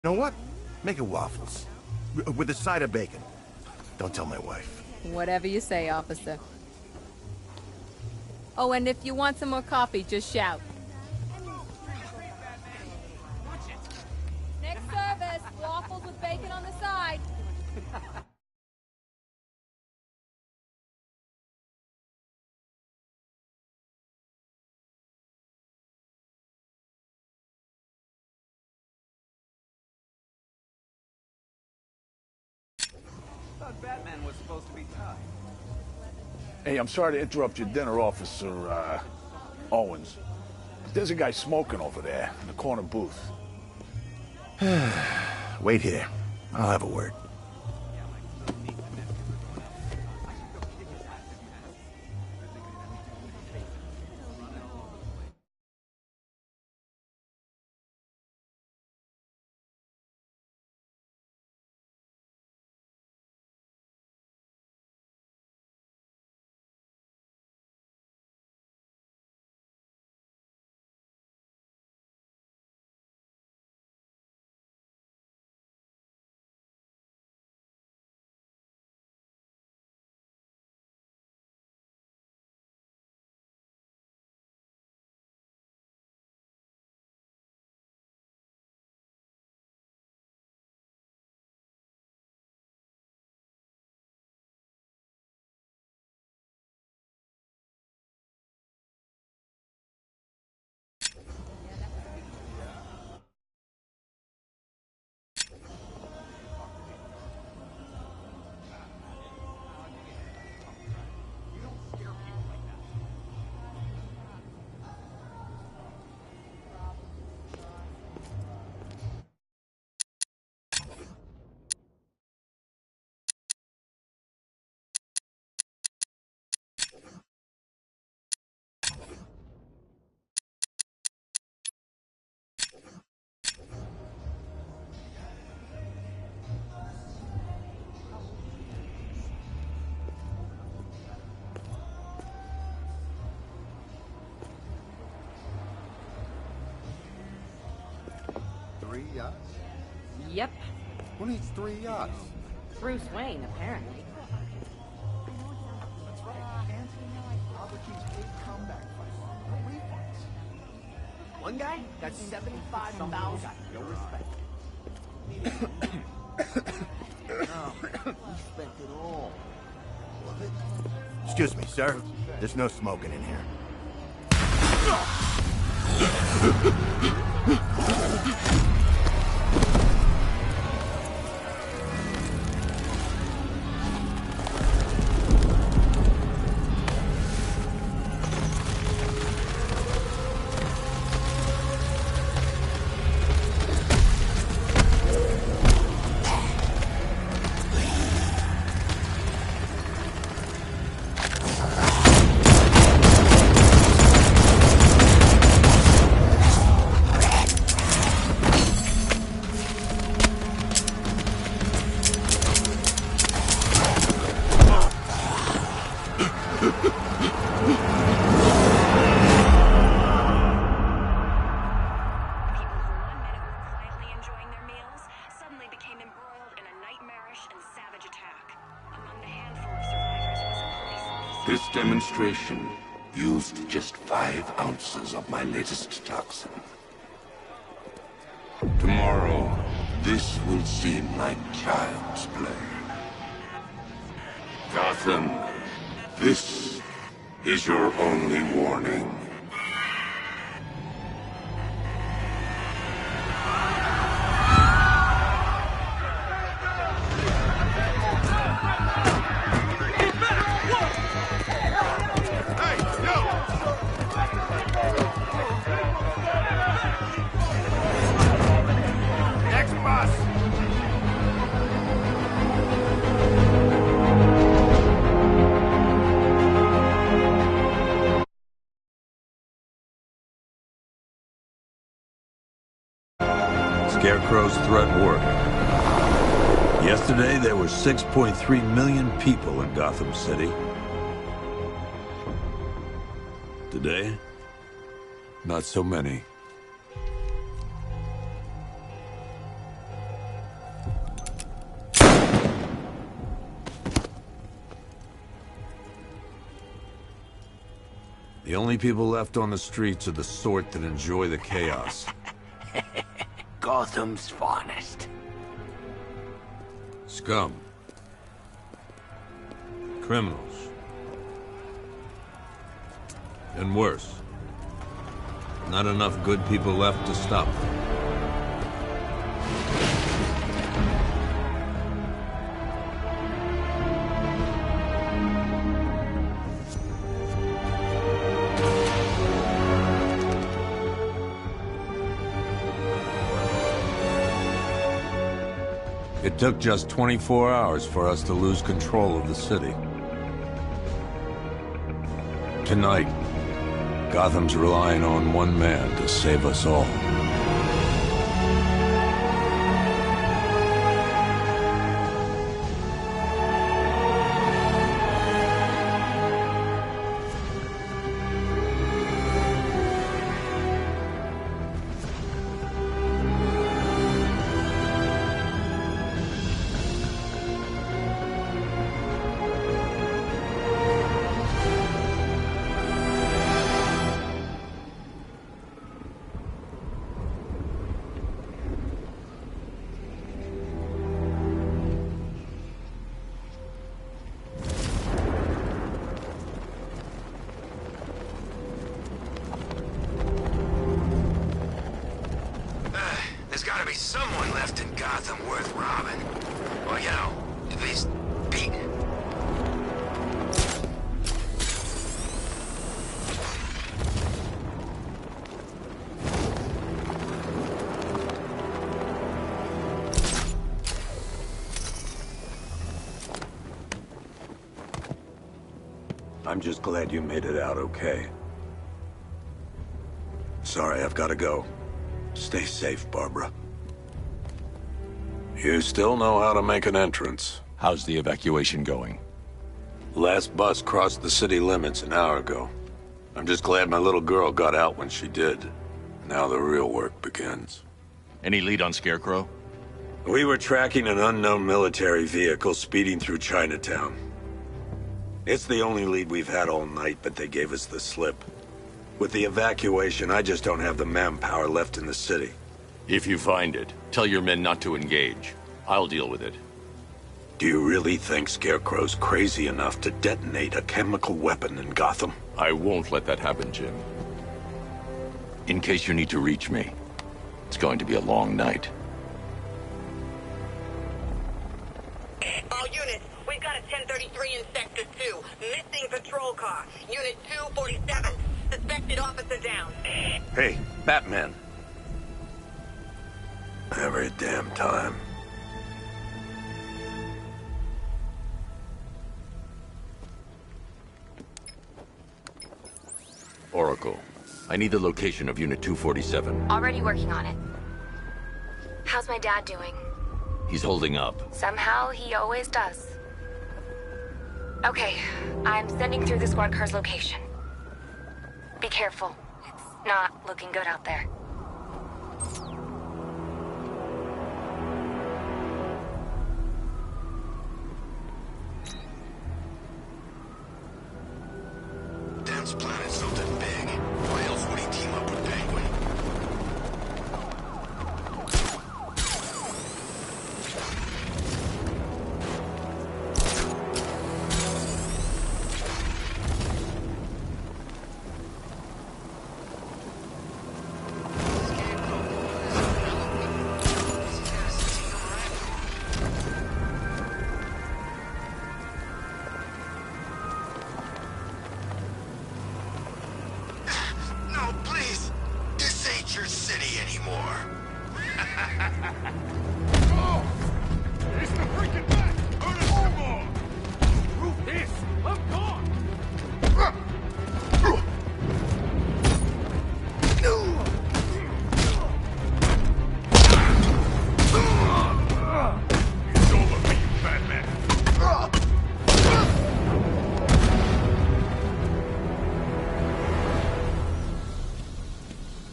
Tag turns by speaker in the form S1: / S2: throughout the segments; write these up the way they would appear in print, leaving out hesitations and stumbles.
S1: You know what? Make it waffles. With a side of bacon. Don't tell my wife.
S2: Whatever you say, officer. Oh, and if you want some more coffee, just shout. Next service, waffles with bacon on the side.
S3: Thought Batman was supposed to be tough.
S4: Hey, I'm sorry to interrupt your dinner, Officer, Owens. There's a guy smoking over there in the corner booth.
S1: Wait here. I'll have a word.
S5: Yachts?
S6: Yep.
S5: Who needs 3 yachts?
S6: Bruce Wayne, apparently.
S5: That's right. Anthony Albert keeps 8 comeback fights. No refunds.
S3: One guy got 75,000. No respect.
S5: No, we spent it all.
S1: Excuse me, sir. There's no smoking in here.
S7: This demonstration used just 5 ounces of my latest toxin. Tomorrow, this will seem like child's play. Gotham, this is your only warning.
S8: Scarecrow's threat worked. Yesterday, there were 6.3 million people in Gotham City. Today, not so many. The only people left on the streets are the sort that enjoy the chaos.
S7: Gotham's finest.
S8: Scum. Criminals. And worse. Not enough good people left to stop them. It took just 24 hours for us to lose control of the city. Tonight, Gotham's relying on one man to save us all.
S7: There's gotta be someone left in Gotham worth robbing. Or, you know, at least beating.
S8: I'm just glad you made it out okay. Sorry, I've got to go. Stay safe, Barbara. You still know how to make an entrance.
S9: How's the evacuation going?
S8: Last bus crossed the city limits an hour ago. I'm just glad my little girl got out when she did. Now the real work begins.
S9: Any lead on Scarecrow?
S8: We were tracking an unknown military vehicle speeding through Chinatown. It's the only lead we've had all night, but they gave us the slip. With the evacuation, I just don't have the manpower left in the city.
S9: If you find it, tell your men not to engage. I'll deal with it.
S8: Do you really think Scarecrow's crazy enough to detonate a chemical weapon in Gotham?
S9: I won't let that happen, Jim. In case you need to reach me, it's going to be a long night.
S10: All units, we've got a 1033 in Sector 2. Missing patrol car. Unit 247. Suspected officer down.
S8: Hey, Batman. Every damn time.
S9: Oracle, I need the location of Unit 247.
S11: Already working on it. How's my dad doing?
S9: He's holding up.
S11: Somehow, he always does. Okay, I'm sending through the squad car's location. Be careful. It's not looking good out there.
S7: Dan's planted something big. Why else would he team up with Penguin? No, please! This ain't your city anymore.
S4: Oh! It's the freaking back! Ernest, come on! Prove this! I'm gone! It's over for you, Batman.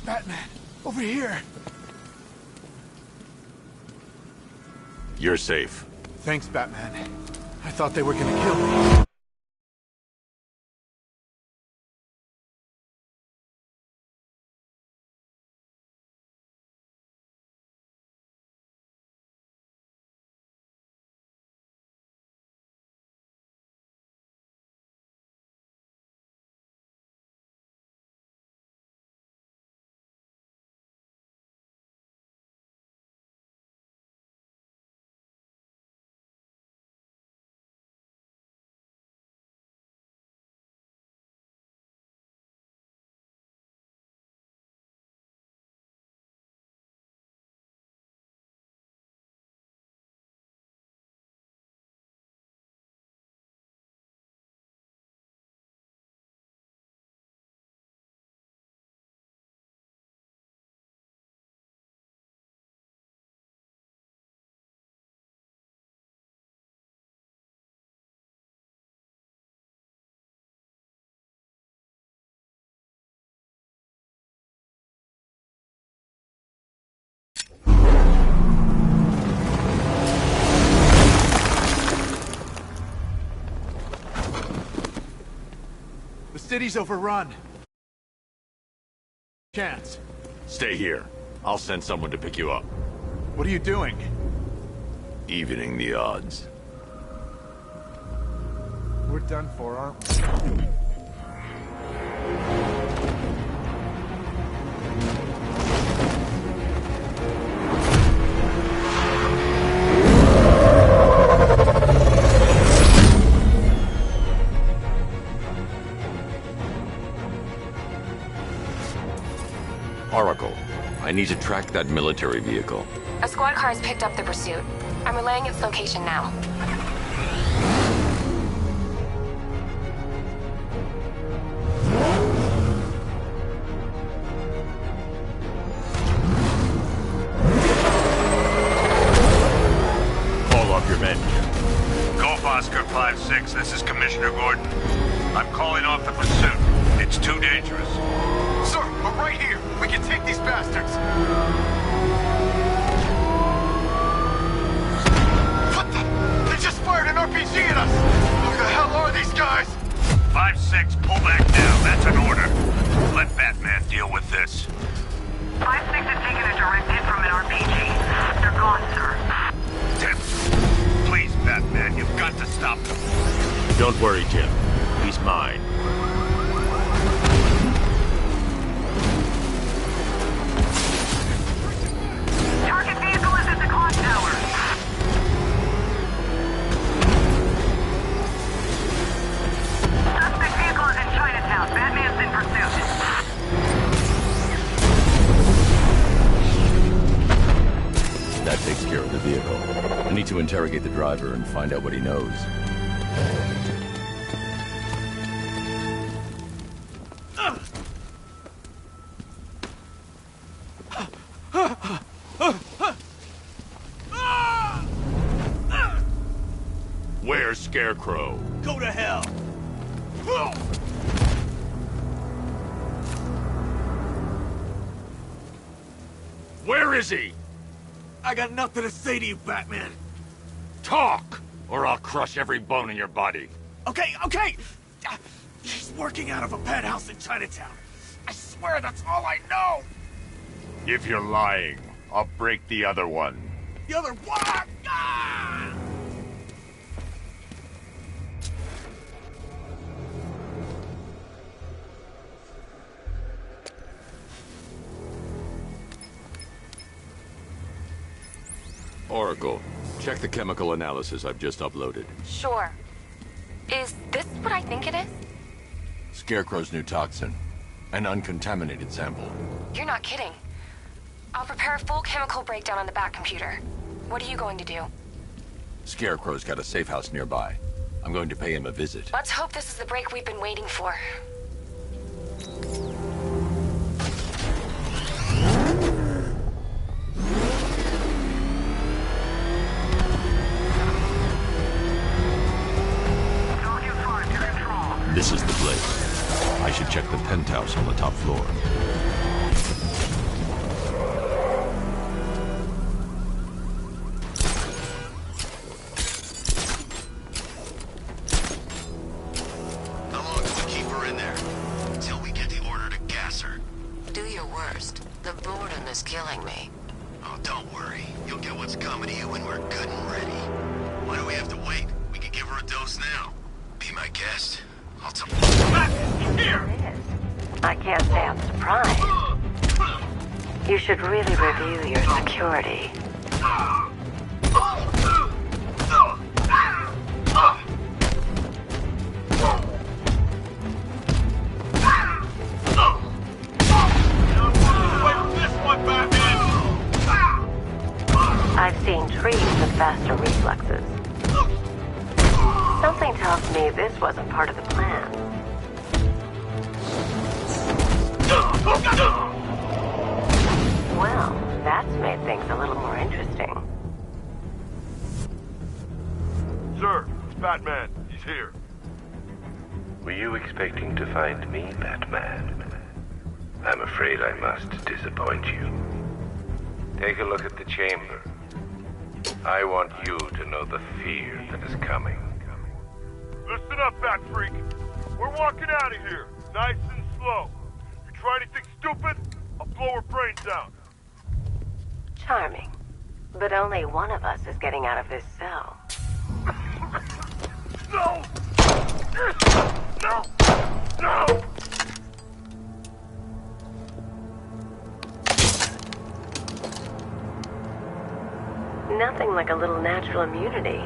S5: Batman, over here.
S9: You're safe.
S5: Thanks, Batman. I thought they were gonna kill me. city's overrun. Chance.
S9: Stay here. I'll send someone to pick you up.
S5: What are you doing?
S9: Evening the odds.
S5: We're done for, aren't we?
S9: Oracle, I need to track that military vehicle.
S11: A squad car has picked up the pursuit. I'm relaying its location now.
S9: Call off your men.
S8: Golf Oscar 5-6, this is Commissioner Gordon. I'm calling off the pursuit. It's too dangerous.
S5: Sir, we're right here. We can take these bastards. What the? They just fired an RPG at us. Who the hell are these guys?
S8: 5-6, pull back now. That's an order. Let Batman deal with this.
S10: 5-6 has taken a direct hit from an RPG. They're gone, sir.
S8: Tim, please, Batman, you've got to stop them.
S9: Don't worry, Tim. He's mine.
S10: Target vehicle is at the clock tower. Suspect vehicle is in Chinatown. Batman's in pursuit.
S9: That takes care of the vehicle. I need to interrogate the driver and find out what he knows. Where's Scarecrow?
S5: Go to hell.
S9: Where is he?
S5: I got nothing to say to you, Batman.
S9: Talk, or I'll crush every bone in your body.
S5: Okay, okay. He's working out of a penthouse in Chinatown. I swear that's all I know.
S9: If you're lying, I'll break the other one.
S5: The other one. Ah!
S9: Oracle, check the chemical analysis I've just uploaded.
S11: Sure. Is this what I think it is?
S9: Scarecrow's new toxin. An uncontaminated sample.
S11: You're not kidding. I'll prepare a full chemical breakdown on the back computer. What are you going to do?
S9: Scarecrow's got a safe house nearby. I'm going to pay him a visit.
S11: Let's hope this is the break we've been waiting for.
S9: This is the place. I should check the penthouse on the top floor.
S1: How long do we keep her in there? Until we get the order to gas her.
S12: Do your worst. The boredom is killing me.
S1: Oh, don't worry. You'll get what's coming to you when we're good and ready. Why do we have to wait? We can give her a dose now. Be my guest. I'll tell here!
S12: I can't say I'm surprised. You should really review your security. I've seen trees with faster reflexes. Something tells me this wasn't part of the plan. Well, that's made things a little more interesting.
S13: Sir, it's Batman. He's here.
S7: Were you expecting to find me, Batman? I'm afraid I must disappoint you. Take a look at the chamber. I want you to know the fear that is coming.
S13: Listen up, Bat Freak. We're walking out of here. Nice and slow. You try anything stupid, I'll blow her brains out.
S12: Charming. But only one of us is getting out of this cell.
S13: No! No! No!
S12: Nothing like a little natural immunity.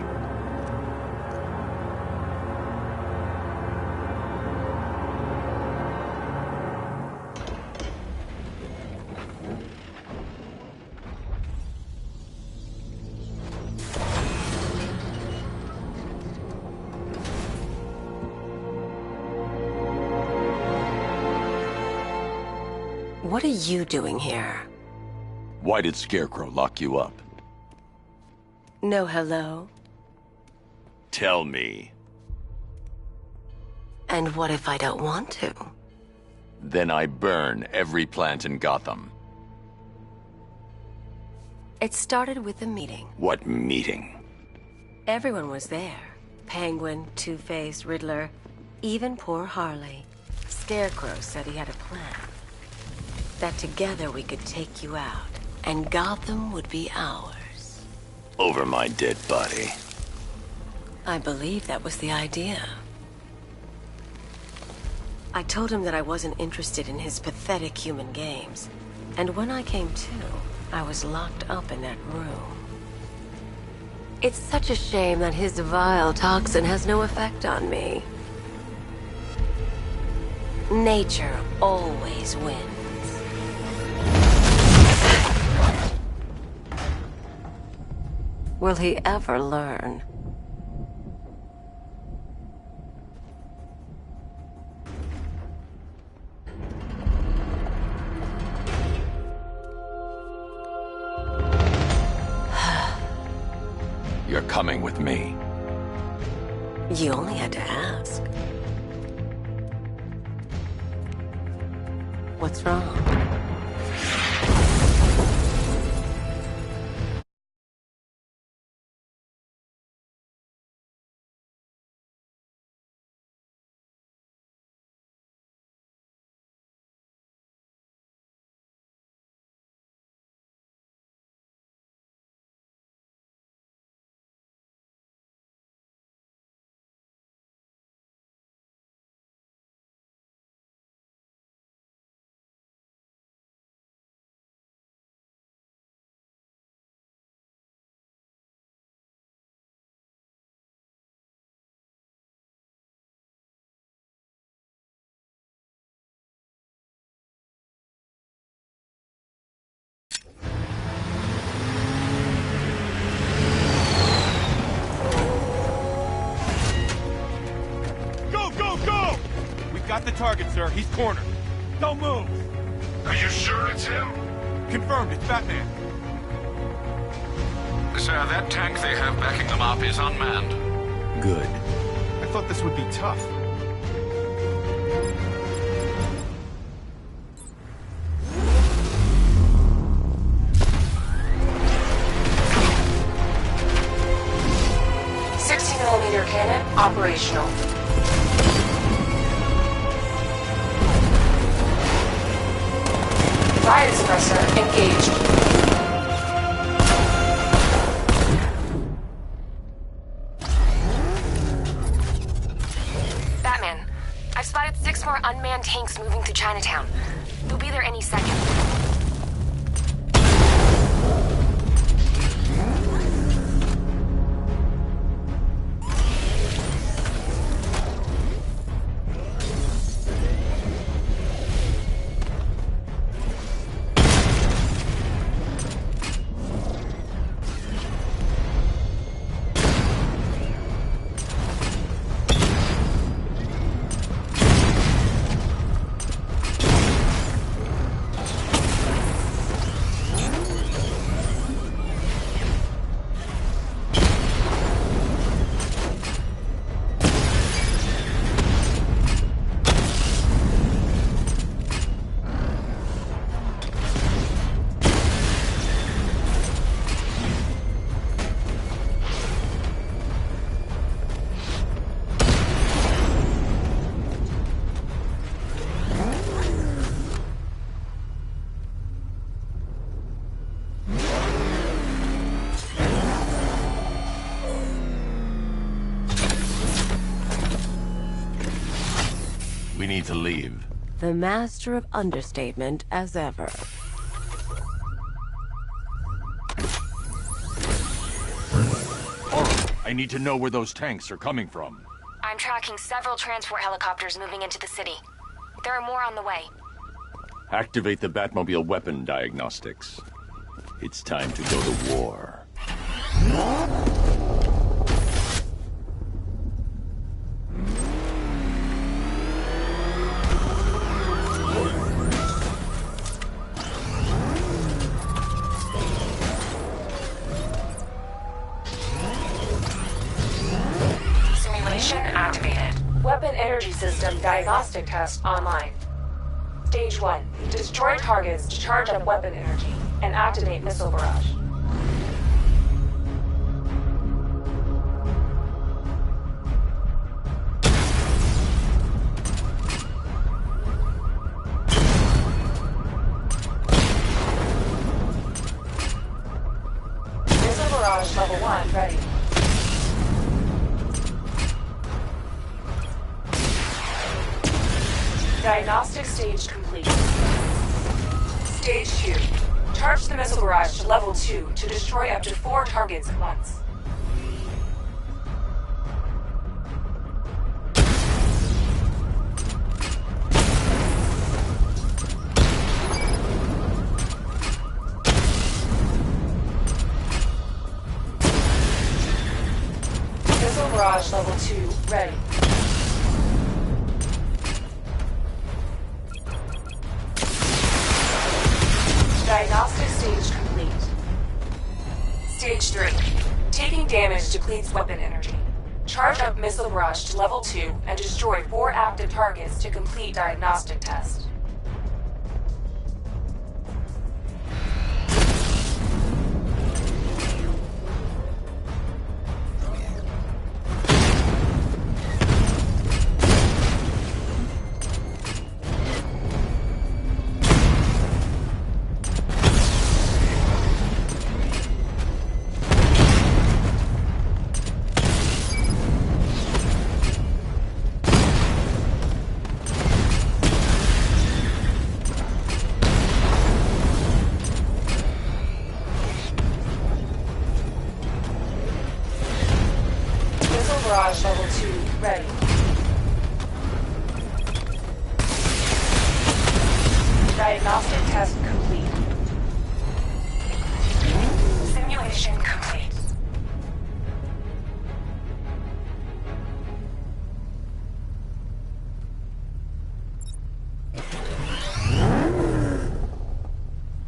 S12: What are you doing here?
S9: Why did Scarecrow lock you up?
S12: No hello?
S9: Tell me.
S12: And what if I don't want to?
S9: Then I burn every plant in Gotham.
S12: It started with a meeting.
S9: What meeting?
S12: Everyone was there. Penguin, Two-Face, Riddler, even poor Harley. Scarecrow said he had a plan. That together we could take you out, and Gotham would be ours.
S9: Over my dead body.
S12: I believe that was the idea. I told him that I wasn't interested in his pathetic human games. And when I came to, I was locked up in that room. It's such a shame that his vile toxin has no effect on me. Nature always wins. Will he ever learn?
S9: You're coming with me.
S12: You only had to ask. What's wrong?
S5: Got the target, sir. He's cornered. Don't move.
S1: Are you sure it's him?
S5: Confirmed. It's Batman.
S14: Sir, that tank they have backing them up is unmanned.
S9: Good.
S5: I thought this would be tough.
S11: .60mm cannon operational. Fire suppressor engaged. Batman, I've spotted 6 more unmanned tanks moving to Chinatown. They'll be there any second.
S9: We need to leave.
S12: The master of understatement as ever.
S9: I need to know where those tanks are coming from.
S11: I'm tracking several transport helicopters moving into the city. There are more on the way.
S9: Activate the Batmobile weapon diagnostics. It's time to go to war.
S11: Simulation activated.
S15: Weapon energy system diagnostic test online. Stage 1. Destroy targets to charge up weapon energy and activate missile barrage. Missile barrage level 1 ready. Diagnostic stage complete. Stage 2. Charge the missile barrage to level 2 to destroy up to 4 targets at once. Missile barrage level 2 ready. Diagnostic stage complete. Stage 3. Taking damage depletes weapon energy. Charge up missile barrage to level 2 and destroy 4 active targets to complete diagnostic test. Barrage level 2 ready. Diagnostic test complete. Simulation complete.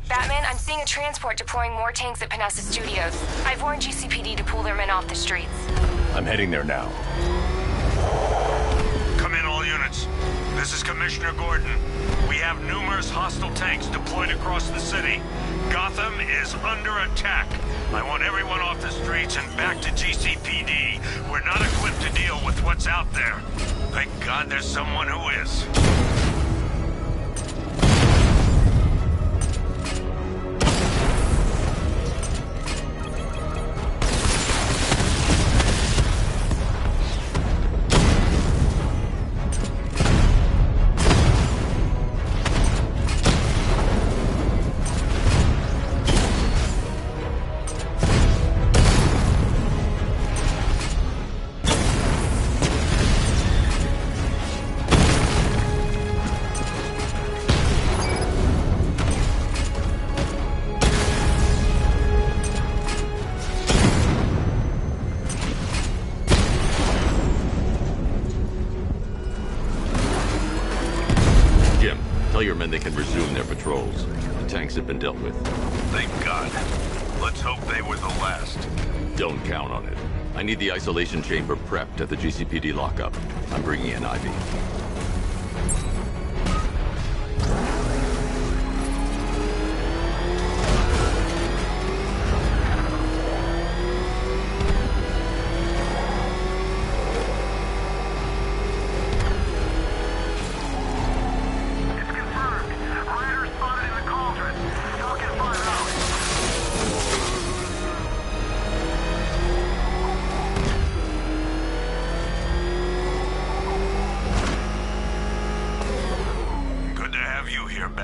S11: Batman, I'm seeing a transport deploying more tanks at Panessa Studios. I've warned GCPD to pull their men off the streets.
S9: I'm heading there now.
S5: Come in, all units. This is Commissioner Gordon. We have numerous hostile tanks deployed across the city. Gotham is under attack. I want everyone off the streets and back to GCPD. We're not equipped to deal with what's out there. Thank God there's someone who is.
S9: Tell your men they can resume their patrols. The tanks have been dealt with.
S5: Thank God. Let's hope they were the last.
S9: Don't count on it. I need the isolation chamber prepped at the GCPD lockup. I'm bringing in Ivy.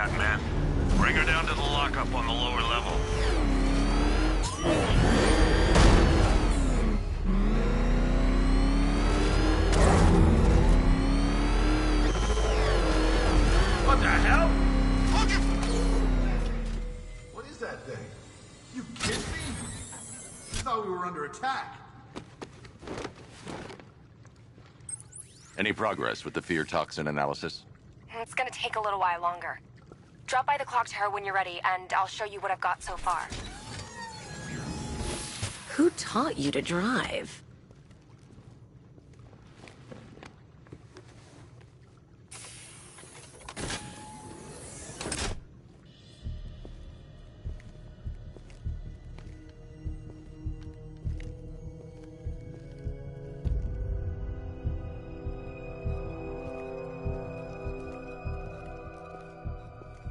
S5: Batman. Bring her down to the lockup on the lower level.
S13: What the hell?
S16: What is that thing? You kidding me? I thought we were under attack.
S9: Any progress with the fear toxin analysis?
S11: It's gonna take a little while longer. Drop by the clock tower when you're ready, and I'll show you what I've got so far.
S12: Who taught you to drive?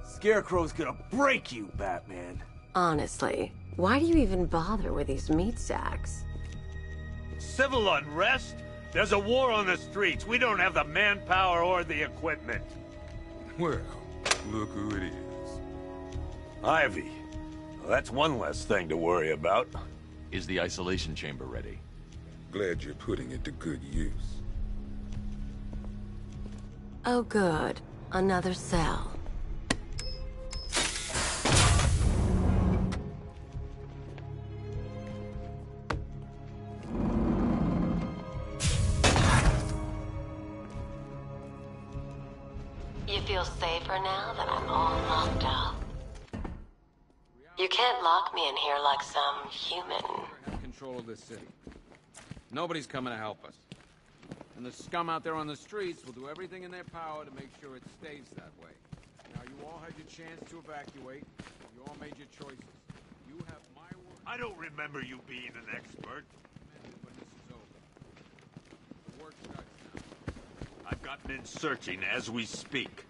S3: Scarecrow's gonna break you, Batman.
S12: Honestly, why do you even bother with these meat sacks?
S5: Civil unrest? There's a war on the streets. We don't have the manpower or the equipment.
S17: Well, look who it is.
S8: Ivy. Well, that's one less thing to worry about.
S9: Is the isolation chamber ready?
S17: Glad you're putting it to good use.
S12: Oh good. Another cell. You feel safer now that I'm all locked up? You can't lock me in here like some human.
S18: Have control of this city. Nobody's coming to help us. And the scum out there on the streets will do everything in their power to make sure it stays that way. Now, you all had your chance to evacuate. You all made your choices. You have my word.
S5: I don't remember you being an expert.
S18: When this is over, the work starts now.
S5: I've got men searching as we speak.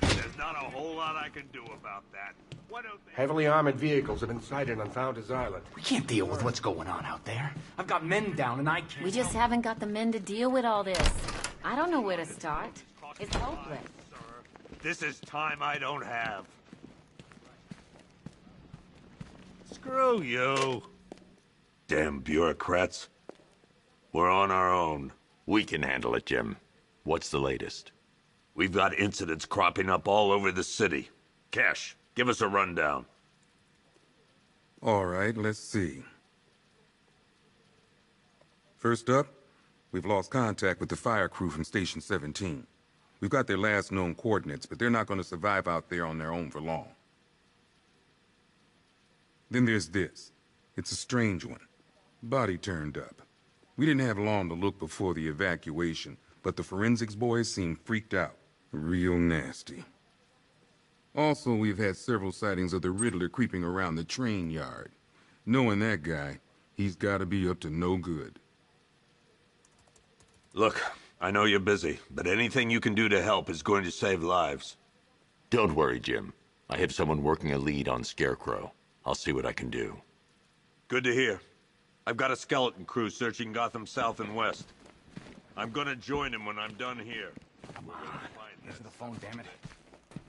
S5: There's not a whole lot I can do about that. Why don't they...
S19: Heavily armored vehicles have been sighted on Founders Island.
S3: We can't deal with what's going on out there. I've got men down and I can't...
S6: We just haven't got the men to deal with all this. I don't know where to start. It's hopeless.
S5: This is time I don't have. Screw you.
S8: Damn bureaucrats. We're on our own.
S9: We can handle it, Jim. What's the latest?
S8: We've got incidents cropping up all over the city. Cash, give us a rundown.
S17: All right, let's see. First up, we've lost contact with the fire crew from Station 17. We've got their last known coordinates, but they're not going to survive out there on their own for long. Then there's this. It's a strange one. Body turned up. We didn't have long to look before the evacuation, but the forensics boys seemed freaked out. Real nasty. Also, we've had several sightings of the Riddler creeping around the train yard. Knowing that guy, he's gotta be up to no good.
S8: Look, I know you're busy, but anything you can do to help is going to save lives.
S9: Don't worry, Jim. I have someone working a lead on Scarecrow. I'll see what I can do.
S8: Good to hear. I've got a skeleton crew searching Gotham South and West. I'm gonna join him when I'm done here.
S3: Come on. Answer the phone, damn it.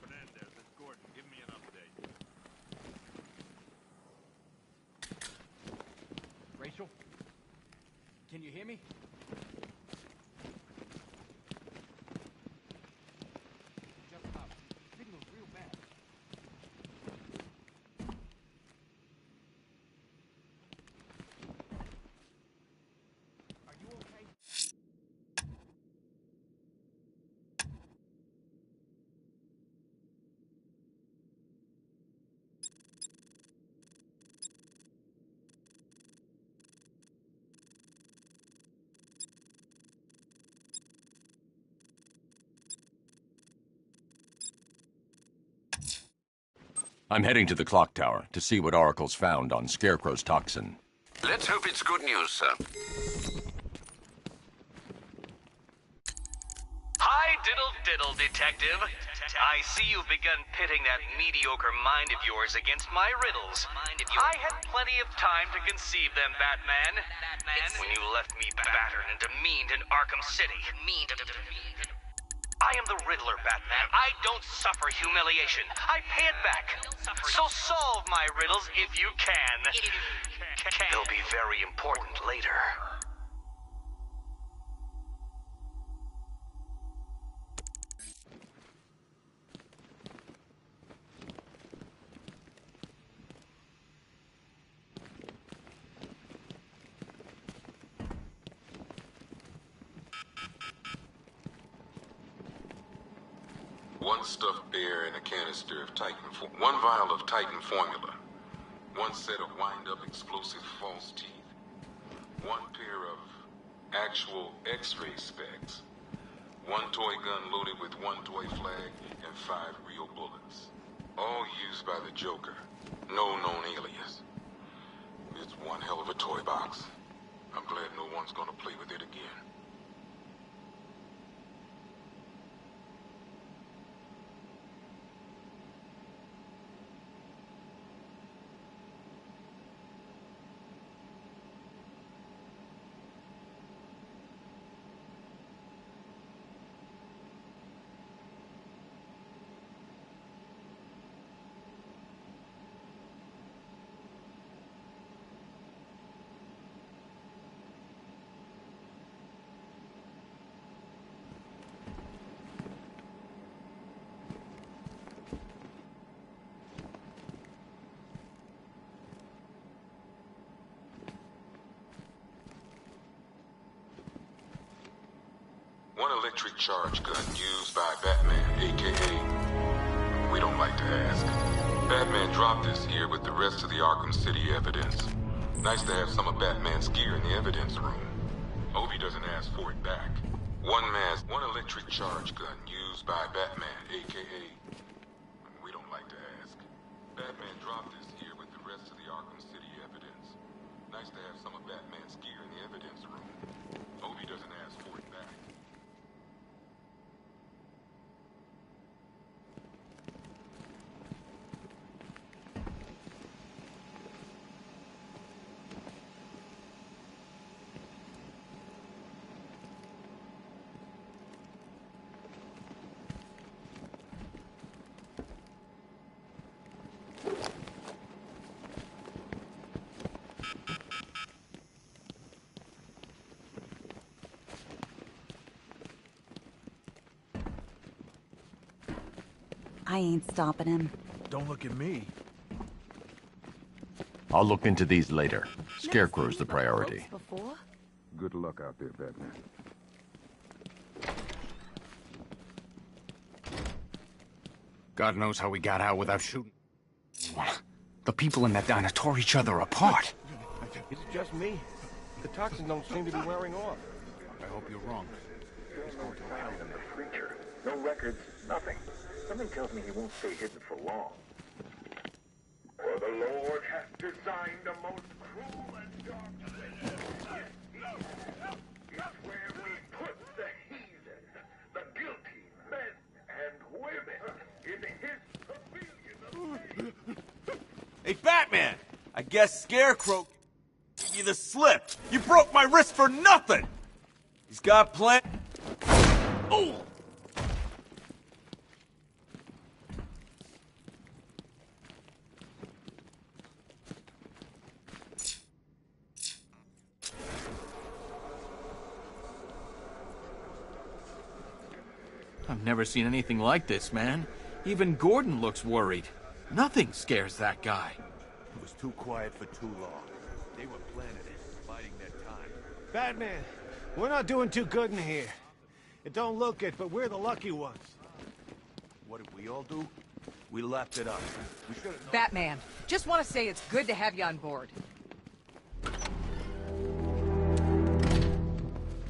S5: Fernandez, it's Gordon. Give me an update.
S3: Rachel? Can you hear me? Just about. Signal's real bad. Are you okay?
S9: I'm heading to the clock tower to see what Oracle's found on Scarecrow's toxin.
S14: Let's hope it's good news, sir.
S20: Hi, diddle, detective. I see you've begun pitting that mediocre mind of yours against my riddles. I had plenty of time to conceive them, Batman. It's when you left me battered and demeaned in Arkham City. I am the Riddler, Batman. I don't suffer humiliation. I pay it back. So solve my riddles if you can. They'll be very important later.
S17: One stuffed bear and a canister of one vial of Titan formula, one set of wind-up explosive false teeth, one pair of actual X-ray specs, one toy gun loaded with one toy flag, and 5 real bullets. All used by the Joker. No known alias. It's one hell of a toy box. I'm glad no one's gonna play with it again. One electric charge gun used by Batman, a.k.a. We don't like to ask. Batman dropped this here with the rest of the Arkham City evidence. Nice to have some of Batman's gear in the evidence room. Hope he doesn't ask for it back. One electric charge gun used by Batman, a.k.a. We don't like to ask. Batman dropped this here with the rest of the Arkham City evidence. Nice to have some of Batman's gear in the evidence room. Hope he doesn't ask for it back.
S21: I ain't stopping him.
S16: Don't look at me.
S9: I'll look into these later. Scarecrow's the priority.
S17: Good luck out there, Batman.
S3: God knows how we got out without shooting. The people in that diner tore each other apart.
S19: Is it just me? The toxins don't seem to be wearing off.
S3: I hope you're wrong.
S22: He's going to found in the freezer. No records, nothing. Something tells me he won't stay hidden for long. For the Lord hath designed a most cruel and dark place. It's where we put the heathen, the guilty men and women in his pavilion of
S23: Hey, Batman! I guess Scarecrow gave you the slip. You broke my wrist for nothing! He's got plan. Oh!
S18: I've never seen anything like this, man. Even Gordon looks worried. Nothing scares that guy.
S19: It was too quiet for too long. They were planning it, biding their time.
S24: Batman, we're not doing too good in here. It don't look it, but we're the lucky ones.
S19: What did we all do? We lapped it up. We should have...
S25: Batman, just want to say it's good to have you on board.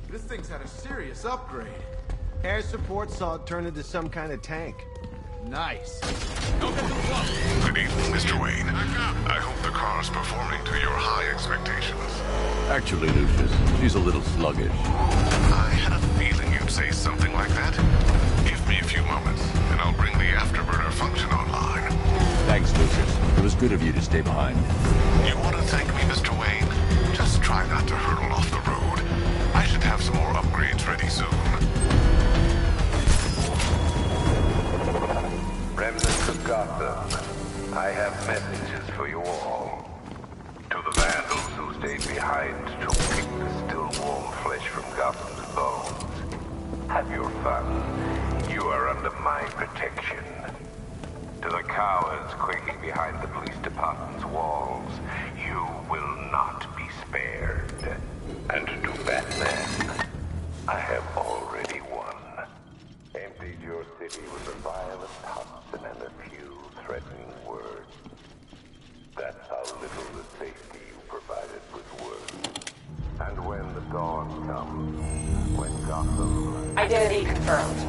S16: This thing's had a serious upgrade.
S24: Air support saw it turn into some kind of tank.
S16: Nice.
S1: Good evening, Mr. Wayne. I hope the car's performing to your high expectations.
S9: Actually, Lucius, she's a little sluggish.
S1: I had a feeling you'd say something like that. Give me a few moments, and I'll bring the afterburner function online.
S9: Thanks, Lucius. It was good of you to stay behind.
S1: You want to thank me, Mr. Wayne? Just try not to hurtle off the road. I should have some more upgrades ready soon.
S22: messages for you all. To the vandals who stayed behind to pick the still-warm flesh from Gotham's bones. Have your fun. You are under my protection. To the cowards quaking behind the police department's walls, you will not be spared. And to Batman, I have already won. Emptied your city with a violent toxin and a few threatening words. That's how little the safety you provided was worth. And when the dawn comes, when Gotham...
S11: Identity confirmed.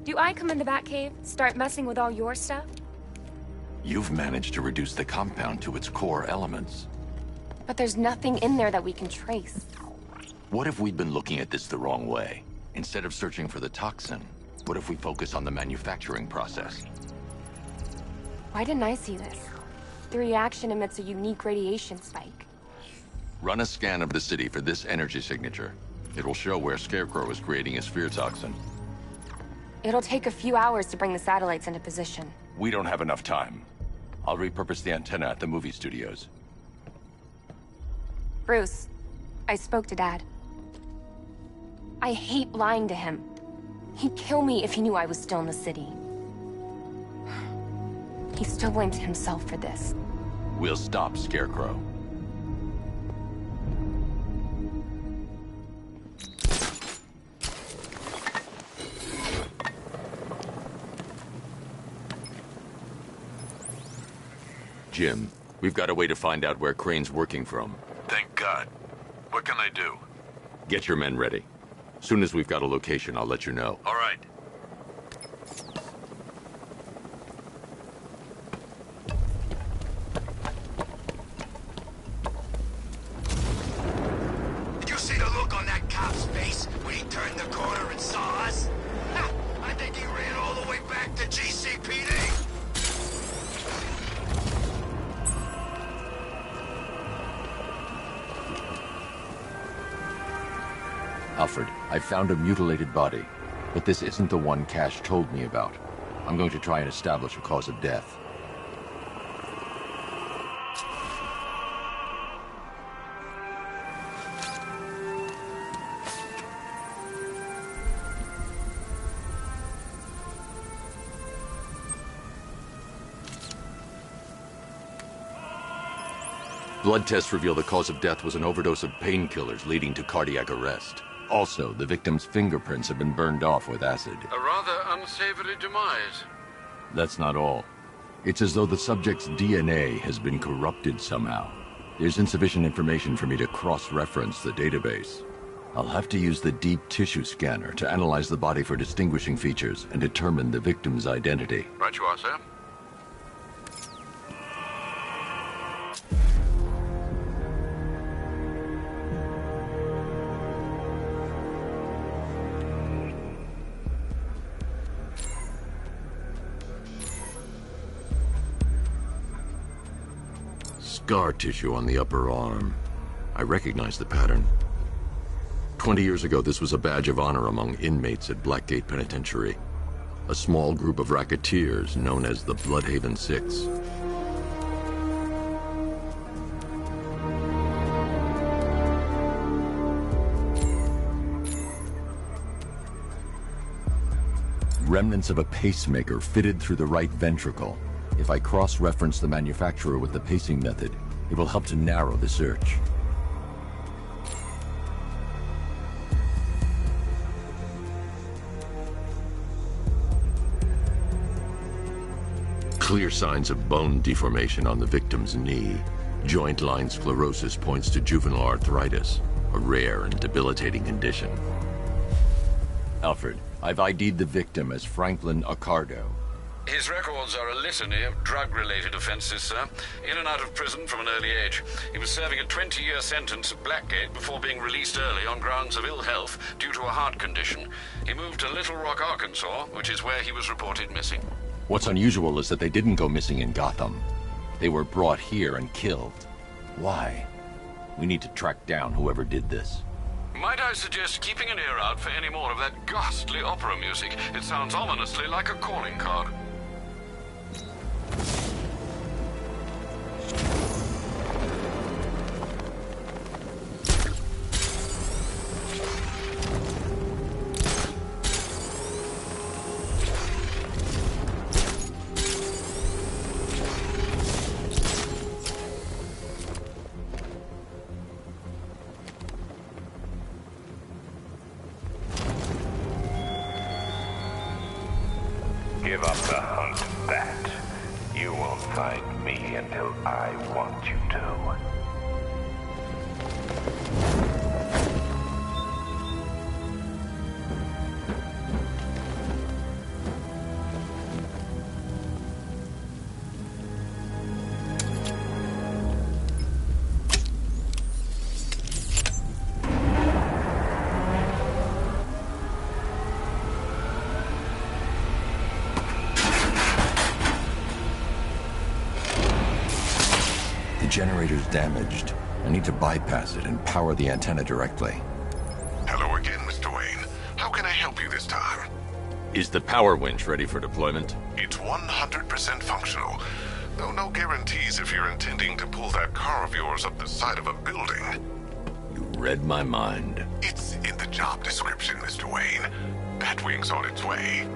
S2: Do I come in the Batcave, start messing with all your stuff?
S9: You've managed to reduce the compound to its core elements.
S2: But there's nothing in there that we can trace.
S9: What if we'd been looking at this the wrong way? Instead of searching for the toxin, what if we focus on the manufacturing process?
S2: Why didn't I see this? The reaction emits a unique radiation spike.
S9: Run a scan of the city for this energy signature. It will show where Scarecrow is creating his fear toxin.
S2: It'll take a few hours to bring the satellites into position.
S9: We don't have enough time. I'll repurpose the antenna at the movie studios.
S2: Bruce, I spoke to Dad. I hate lying to him. He'd kill me if he knew I was still in the city. He still blames himself for this.
S9: We'll stop Scarecrow. Jim, we've got a way to find out where Crane's working from.
S8: Thank God. What can I do?
S9: Get your men ready. Soon as we've got a location, I'll let you know.
S8: All right.
S1: Did you see the look on that cop's face when he turned the corner and saw us? Ha! I think he ran all the way back to GCPD.
S9: Alfred, I found a mutilated body, but this isn't the one Cash told me about. I'm going to try and establish a cause of death. Blood tests reveal the cause of death was an overdose of painkillers leading to cardiac arrest. Also, the victim's fingerprints have been burned off with acid.
S18: A rather unsavory demise.
S9: That's not all. It's as though the subject's DNA has been corrupted somehow. There's insufficient information for me to cross-reference the database. I'll have to use the deep tissue scanner to analyze the body for distinguishing features and determine the victim's identity.
S18: Right you are, sir.
S9: Scar tissue on the upper arm. I recognize the pattern. 20 years ago, this was a badge of honor among inmates at Blackgate Penitentiary. A small group of racketeers known as the Bloodhaven Six. Remnants of a pacemaker fitted through the right ventricle. If I cross-reference the manufacturer with the pacing method, it will help to narrow the search. Clear signs of bone deformation on the victim's knee. Joint line sclerosis points to juvenile arthritis, a rare and debilitating condition. Alfred, I've ID'd the victim as Franklin Accardo.
S14: His records are a litany of drug-related offenses, sir. In and out of prison from an early age. He was serving a 20-year sentence at Blackgate before being released early on grounds of ill health due to a heart condition. He moved to Little Rock, Arkansas, which is where he was reported missing.
S9: What's unusual is that they didn't go missing in Gotham. They were brought here and killed. Why? We need to track down whoever did this.
S14: Might I suggest keeping an ear out for any more of that ghastly opera music? It sounds ominously like a calling card.
S22: Give up the hunt, Bat. You won't find me until I want you to.
S9: The generator's damaged. I need to bypass it and power the antenna directly.
S4: Hello again, Mr. Wayne. How can I help you this time?
S9: Is the power winch ready for deployment?
S4: It's 100% functional, though no guarantees if you're intending to pull that car of yours up the side of a building.
S9: You read my mind.
S4: It's in the job description, Mr. Wayne. Batwing's on its way.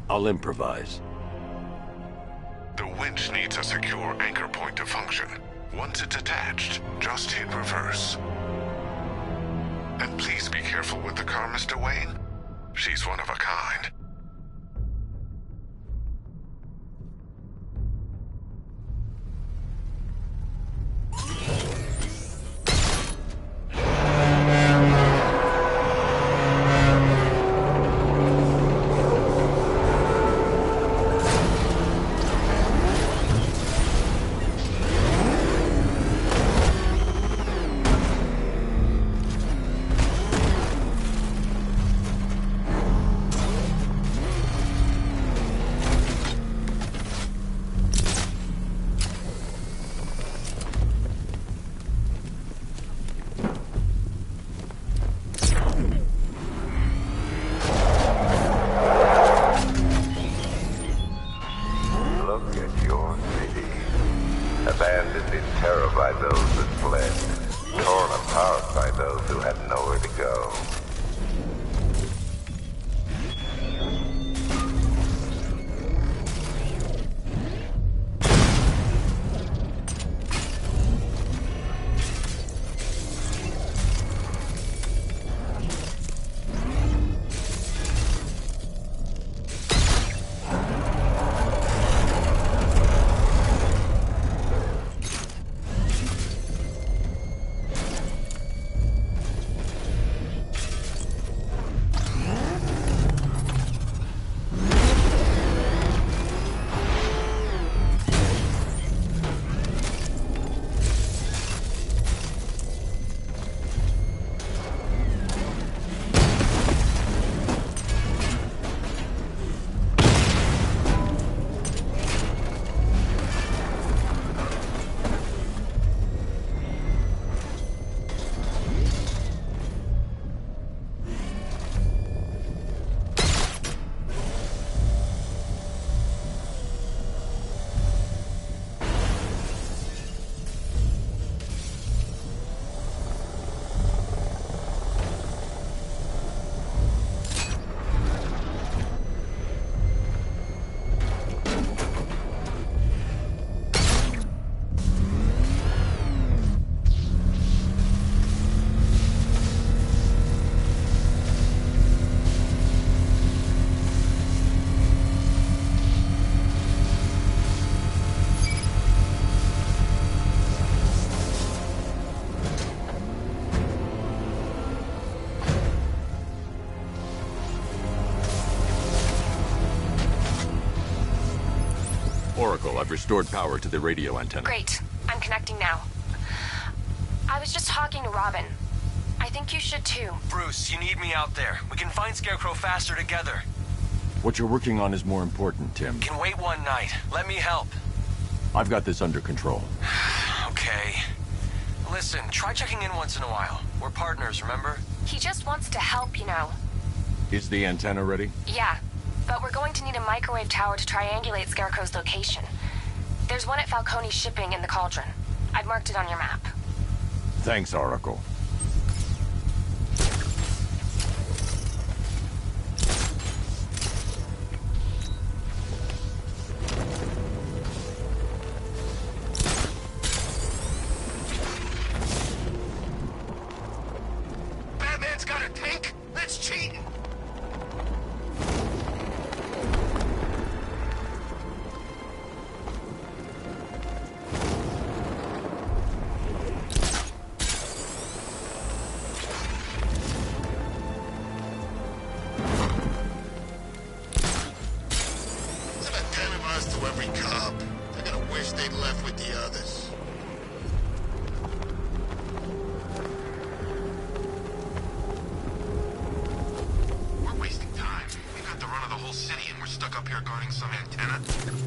S9: I'll improvise.
S4: The winch needs a secure anchor point to function. Once it's attached, just hit reverse. And please be careful with the car, Mr. Wayne. She's one of a kind.
S9: Oracle, I've restored power to the radio antenna.
S2: Great. I'm connecting now. I was just talking to Robin. I think you should too.
S7: Bruce, you need me out there. We can find Scarecrow faster together.
S9: What you're working on is more important, Tim.
S7: Can wait one night. Let me help.
S9: I've got this under control.
S7: Okay. Listen, try checking in once in a while. We're partners, remember?
S2: He just wants to help, you know.
S9: Is the antenna ready?
S2: Yeah, but we're going to need a microwave tower to triangulate Scarecrow's location. There's one at Falcone's shipping in the Cauldron. I've marked it on your map.
S9: Thanks, Oracle.
S1: Batman's got a tank? That's cheating! To every cop. They're gonna wish they'd left with the others. We're wasting time. We've got the run of the whole city and we're stuck up here guarding some antenna.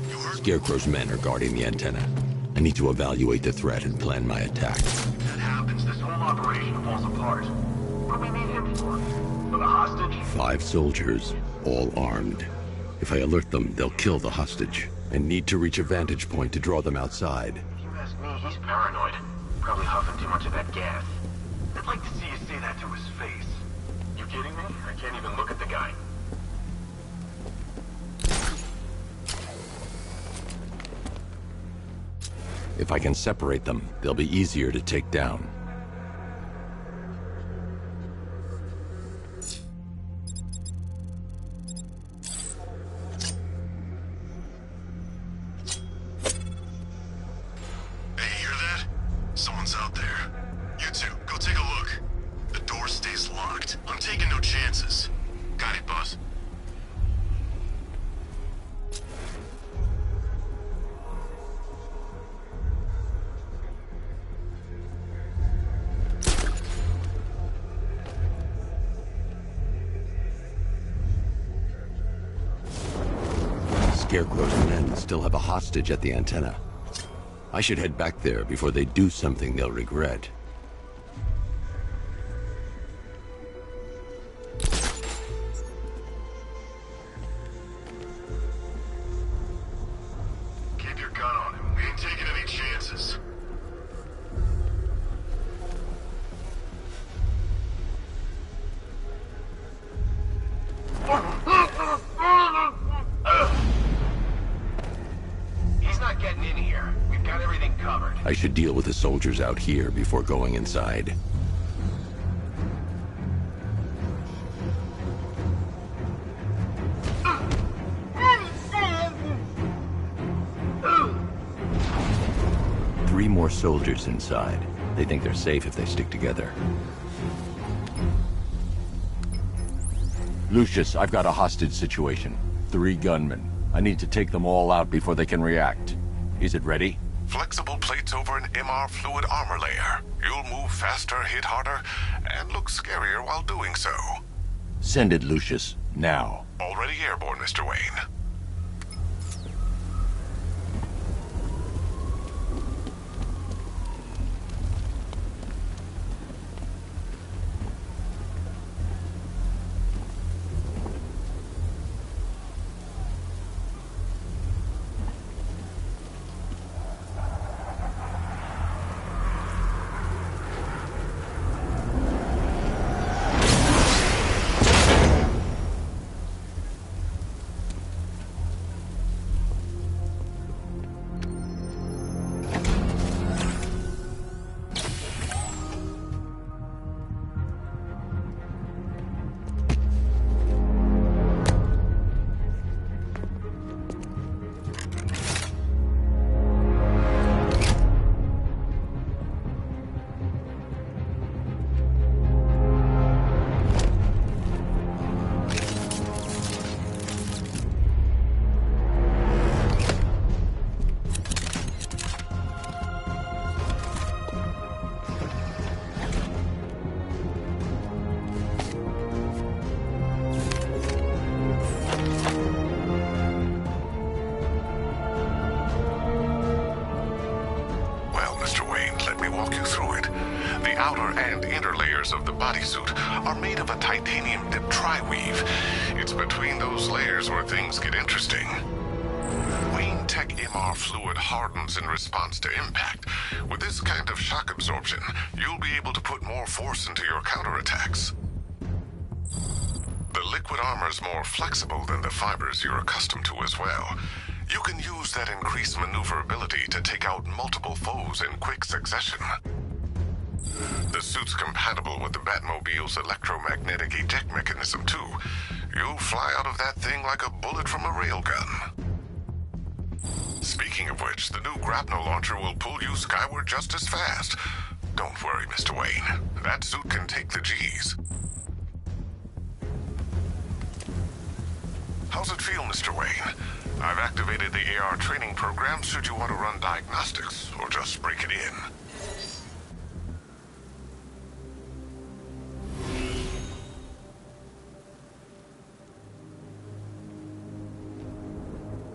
S1: You heard?
S10: Scarecrow's men are guarding the antenna. I need to evaluate the threat and plan my attack.
S22: If that happens, this whole operation falls apart. What do we need him for? For the hostage?
S10: 5 soldiers, all armed. If I alert them, they'll kill the hostage. I need to reach a vantage point to draw them outside.
S22: If you ask me, he's paranoid. Probably huffing too much of that gas. I'd like to see you say that to his face. You kidding me? I can't even look at the guy.
S10: If I can separate them, they'll be easier to take down. Scarecrow's men still have a hostage at the antenna. I should head back there before they do something they'll regret.
S1: Keep your gun on him. We ain't taking any chances.
S22: He's not getting in here. We've got everything covered.
S10: I should deal with the soldiers out here before going inside. Three more soldiers inside. They think they're safe if they stick together. Lucius, I've got a hostage situation. 3 gunmen. I need to take them all out before they can react. Is it ready?
S4: Flexible plates over an MR fluid armor layer. You'll move faster, hit harder, and look scarier while doing so.
S10: Send it, Lucius. Now.
S4: Already airborne, Mr. Wayne. the outer and inner layers of the bodysuit are made of a titanium-dipped tri-weave. It's between those layers where things get interesting. Wayne Tech MR fluid hardens in response to impact. With this kind of shock absorption, you'll be able to put more force into your counterattacks. The liquid armor's more flexible than the fibers you're accustomed to as well. You can use that increased maneuverability to take out multiple foes in quick succession. The suit's compatible with the Batmobile's electromagnetic eject mechanism, too. You'll fly out of that thing like a bullet from a railgun. Speaking of which, the new grapnel launcher will pull you skyward just as fast. Don't worry, Mr. Wayne. That suit can take the G's. How's it feel, Mr. Wayne? I've activated the AR training program should you want to run diagnostics, or just break it in.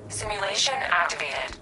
S2: Simulation activated.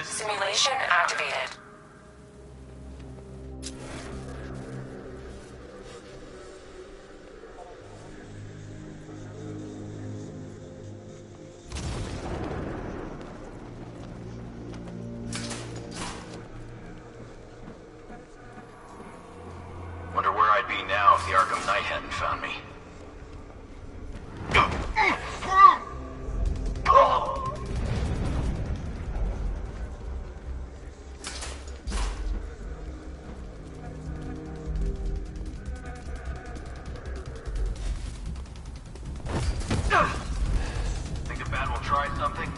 S2: Simulation activated.
S1: Wonder where I'd be now if the Arkham Knight hadn't found me. Think the Bat will try something?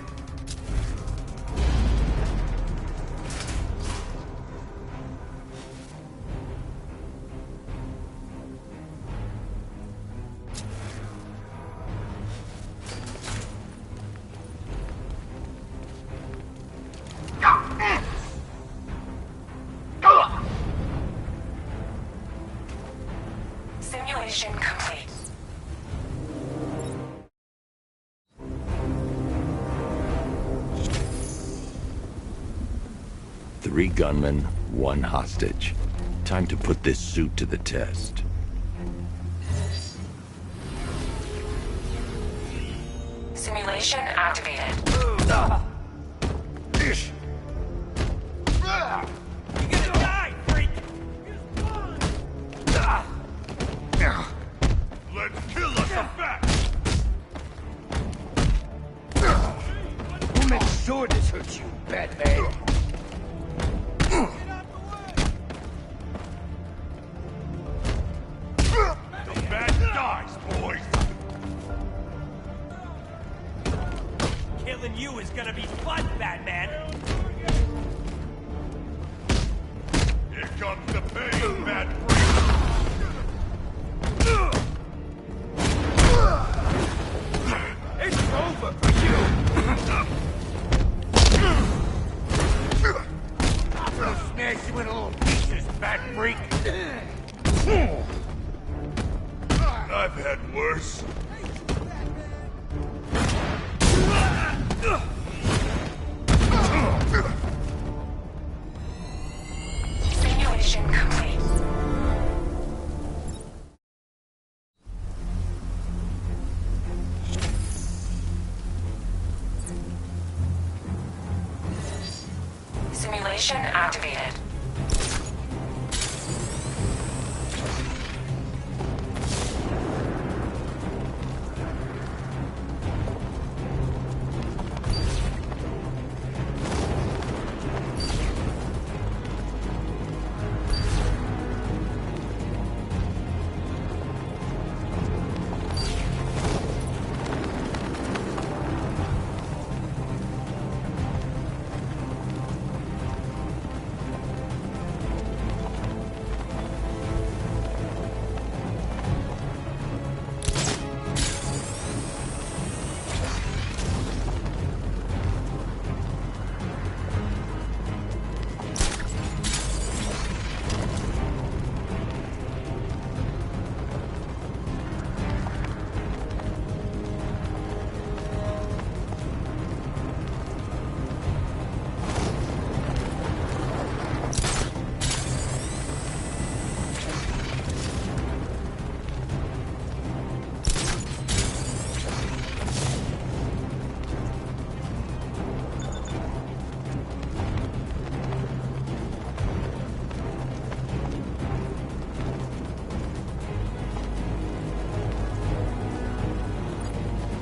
S2: Simulation complete.
S9: Three gunmen, one hostage. Time to put this suit to the test.
S2: Simulation activated.
S19: Let's kill us a fact!
S3: Who makes sure this hurts you, Batman?
S19: The bad dies, boys!
S5: Killing you is gonna be fun, Batman!
S19: Here comes the pain, Bat
S3: It's over for you! I'm gonna smash you into little pieces, Bat Freak!
S19: I've had worse.
S2: Simulation complete. Simulation activated.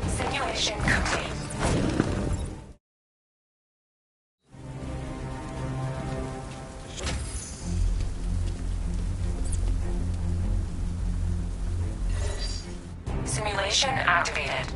S2: Simulation complete. Simulation activated.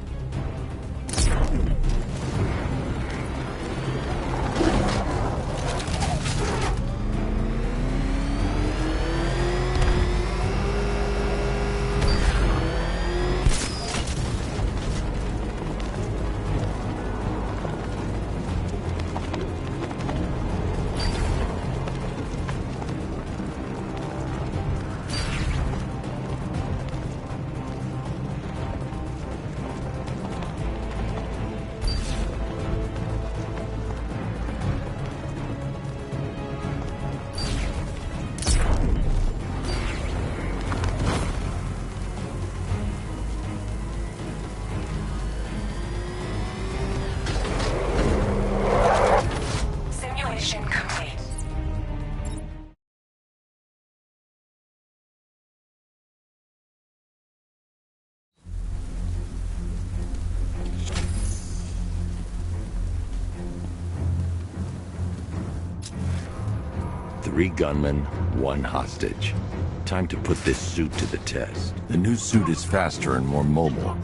S2: Simulation complete.
S9: Three gunmen, one hostage. Time to put this suit to the test. The new suit is faster and more mobile.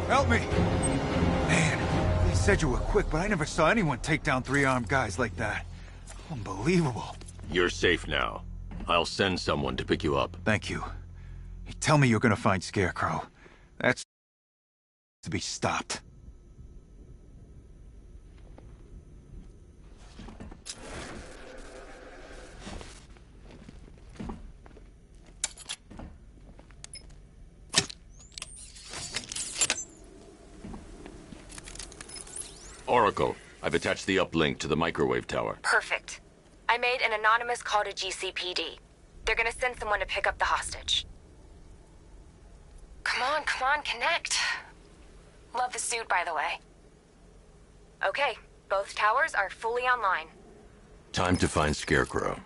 S6: Help me! Man, they said you were quick, but I never saw anyone take down three armed guys like that. Unbelievable.
S9: You're safe now. I'll send someone to pick you up.
S6: Thank you. You tell me you're gonna find Scarecrow. That's to be stopped.
S9: Oracle, I've attached the uplink to the microwave tower.
S2: Perfect. I made an anonymous call to GCPD. They're gonna send someone to pick up the hostage. Come on, connect. Love the suit, by the way. Okay, both towers are fully online.
S9: Time to find Scarecrow.